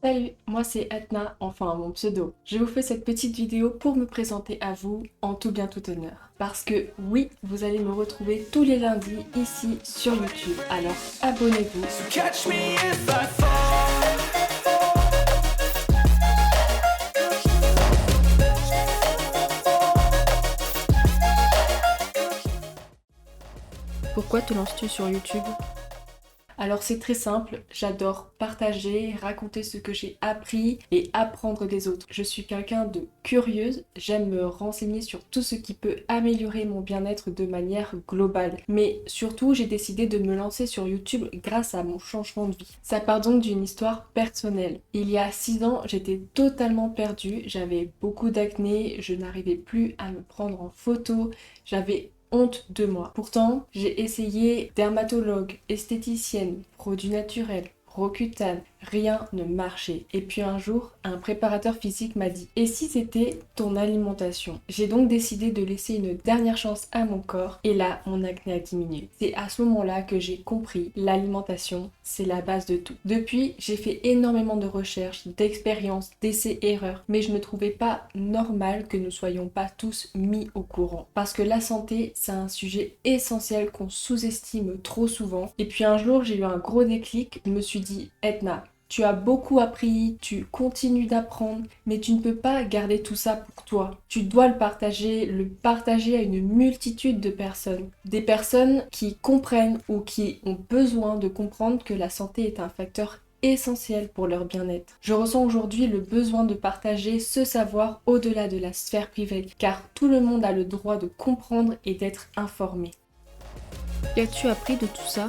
Salut, moi c'est Etna, enfin mon pseudo. Je vous fais cette petite vidéo pour me présenter à vous en tout bien tout honneur. Parce que oui, vous allez me retrouver tous les lundis ici sur YouTube. Alors abonnez-vous. Catch me if I fall. Pourquoi te lances-tu sur YouTube? Alors c'est très simple, j'adore partager, raconter ce que j'ai appris et apprendre des autres. Je suis quelqu'un de curieuse, j'aime me renseigner sur tout ce qui peut améliorer mon bien-être de manière globale. Mais surtout, j'ai décidé de me lancer sur YouTube grâce à mon changement de vie. Ça part donc d'une histoire personnelle. Il y a 6 ans, j'étais totalement perdue, j'avais beaucoup d'acné, je n'arrivais plus à me prendre en photo, j'avais honte de moi. Pourtant, j'ai essayé dermatologue, esthéticienne, produits naturels, Roaccutane, rien ne marchait. Et puis un jour, un préparateur physique m'a dit: et si c'était ton alimentation? J'ai donc décidé de laisser une dernière chance à mon corps et là, mon acné a diminué. C'est à ce moment-là que j'ai compris, l'alimentation, c'est la base de tout. Depuis, j'ai fait énormément de recherches, d'expériences, d'essais-erreurs, mais je ne trouvais pas normal que nous soyons pas tous mis au courant. Parce que la santé, c'est un sujet essentiel qu'on sous-estime trop souvent. Et puis un jour, j'ai eu un gros déclic, je me suis dit: Edna, tu as beaucoup appris, tu continues d'apprendre, mais tu ne peux pas garder tout ça pour toi. Tu dois le partager à une multitude de personnes. Des personnes qui comprennent ou qui ont besoin de comprendre que la santé est un facteur essentiel pour leur bien-être. Je ressens aujourd'hui le besoin de partager ce savoir au-delà de la sphère privée, car tout le monde a le droit de comprendre et d'être informé. Qu'as-tu appris de tout ça?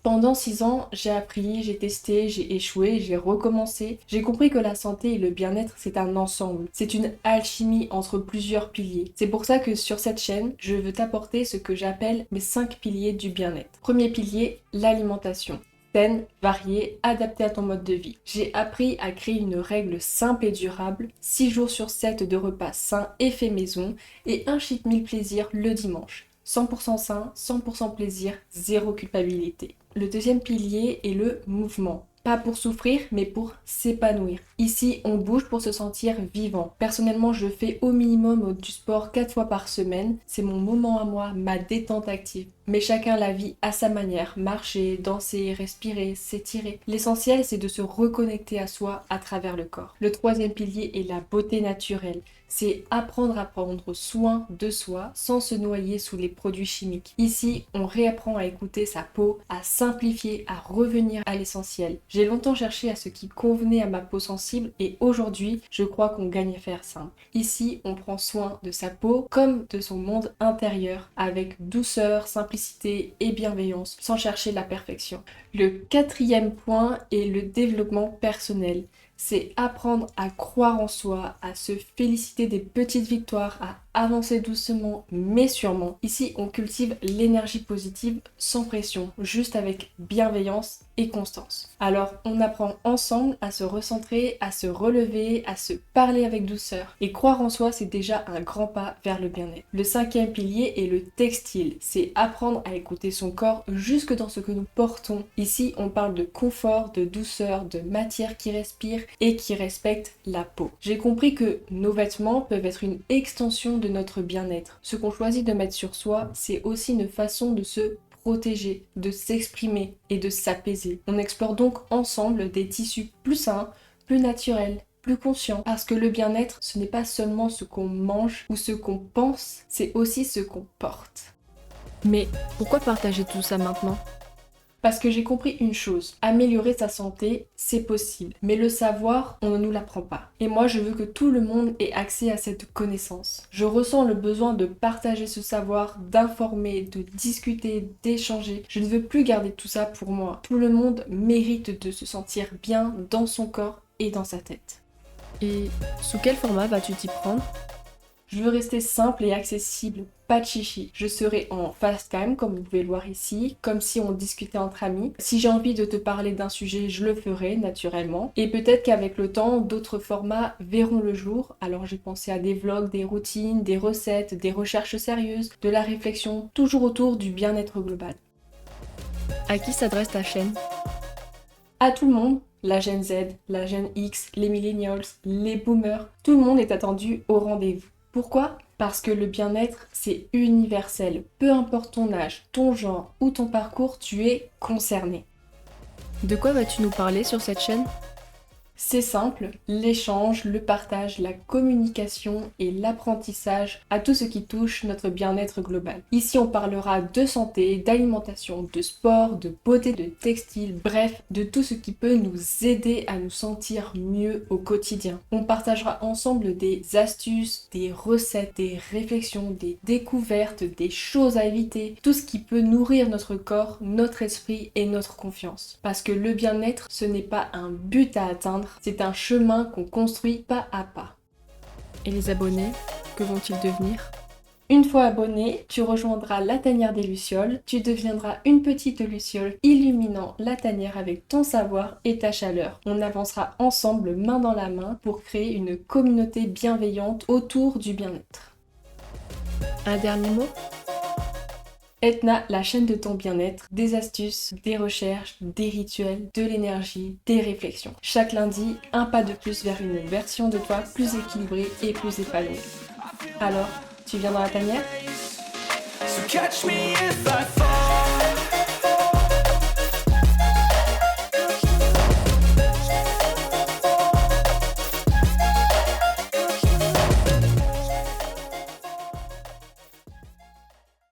Pendant 6 ans, j'ai appris, j'ai testé, j'ai échoué, j'ai recommencé. J'ai compris que la santé et le bien-être, c'est un ensemble. C'est une alchimie entre plusieurs piliers. C'est pour ça que sur cette chaîne, je veux t'apporter ce que j'appelle mes 5 piliers du bien-être. Premier pilier, l'alimentation. Saine, variée, adaptée à ton mode de vie. J'ai appris à créer une règle simple et durable, 6 jours sur 7 de repas sains et faits maison, et un cheat meal plaisir le dimanche. 100% sain, 100% plaisir, zéro culpabilité. Le deuxième pilier est le mouvement. Pas pour souffrir, mais pour s'épanouir. Ici, on bouge pour se sentir vivant. Personnellement, je fais au minimum du sport 4 fois par semaine. C'est mon moment à moi, ma détente active. Mais chacun la vit à sa manière. Marcher, danser, respirer, s'étirer. L'essentiel, c'est de se reconnecter à soi à travers le corps. Le troisième pilier est la beauté naturelle. C'est apprendre à prendre soin de soi sans se noyer sous les produits chimiques. Ici, on réapprend à écouter sa peau, à simplifier, à revenir à l'essentiel. J'ai longtemps cherché à ce qui convenait à ma peau sensible et aujourd'hui, je crois qu'on gagne à faire simple. Ici, on prend soin de sa peau comme de son monde intérieur avec douceur, simplicité et bienveillance sans chercher la perfection. Le quatrième point est le développement personnel. C'est apprendre à croire en soi, à se féliciter des petites victoires, à avancer doucement mais sûrement. Ici, on cultive l'énergie positive sans pression, juste avec bienveillance et constance. Alors, on apprend ensemble à se recentrer, à se relever, à se parler avec douceur. Et croire en soi, c'est déjà un grand pas vers le bien-être. Le cinquième pilier est le textile. C'est apprendre à écouter son corps jusque dans ce que nous portons. Ici, on parle de confort, de douceur, de matière qui respire et qui respecte la peau. J'ai compris que nos vêtements peuvent être une extension de notre bien-être. Ce qu'on choisit de mettre sur soi, c'est aussi une façon de se protéger, de s'exprimer et de s'apaiser. On explore donc ensemble des tissus plus sains, plus naturels, plus conscients, parce que le bien-être, ce n'est pas seulement ce qu'on mange ou ce qu'on pense, c'est aussi ce qu'on porte. Mais pourquoi partager tout ça maintenant? Parce que j'ai compris une chose, améliorer sa santé, c'est possible. Mais le savoir, on ne nous l'apprend pas. Et moi, je veux que tout le monde ait accès à cette connaissance. Je ressens le besoin de partager ce savoir, d'informer, de discuter, d'échanger. Je ne veux plus garder tout ça pour moi. Tout le monde mérite de se sentir bien dans son corps et dans sa tête. Et sous quel format vas-tu t'y prendre? Je veux rester simple et accessible, pas de chichi. Je serai en fast time, comme vous pouvez le voir ici, comme si on discutait entre amis. Si j'ai envie de te parler d'un sujet, je le ferai naturellement. Et peut-être qu'avec le temps, d'autres formats verront le jour. Alors j'ai pensé à des vlogs, des routines, des recettes, des recherches sérieuses, de la réflexion, toujours autour du bien-être global. À qui s'adresse ta chaîne? À tout le monde, La Gen Z, la Gen X, les millennials, les boomers, tout le monde est attendu au rendez-vous. Pourquoi ? Parce que le bien-être, c'est universel. Peu importe ton âge, ton genre ou ton parcours, tu es concerné. De quoi vas-tu nous parler sur cette chaîne? C'est simple, l'échange, le partage, la communication et l'apprentissage à tout ce qui touche notre bien-être global. Ici, on parlera de santé, d'alimentation, de sport, de beauté, de textile, bref, de tout ce qui peut nous aider à nous sentir mieux au quotidien. On partagera ensemble des astuces, des recettes, des réflexions, des découvertes, des choses à éviter, tout ce qui peut nourrir notre corps, notre esprit et notre confiance. Parce que le bien-être, ce n'est pas un but à atteindre, c'est un chemin qu'on construit pas à pas. Et les abonnés, que vont-ils devenir? Une fois abonné, tu rejoindras la tanière des Lucioles, tu deviendras une petite Luciole illuminant la tanière avec ton savoir et ta chaleur. On avancera ensemble main dans la main pour créer une communauté bienveillante autour du bien-être. Un dernier mot? Etna, la chaîne de ton bien-être, des astuces, des recherches, des rituels, de l'énergie, des réflexions. Chaque lundi, un pas de plus vers une version de toi plus équilibrée et plus épanouie. Alors, tu viens dans la tanière? So catch me if I fall.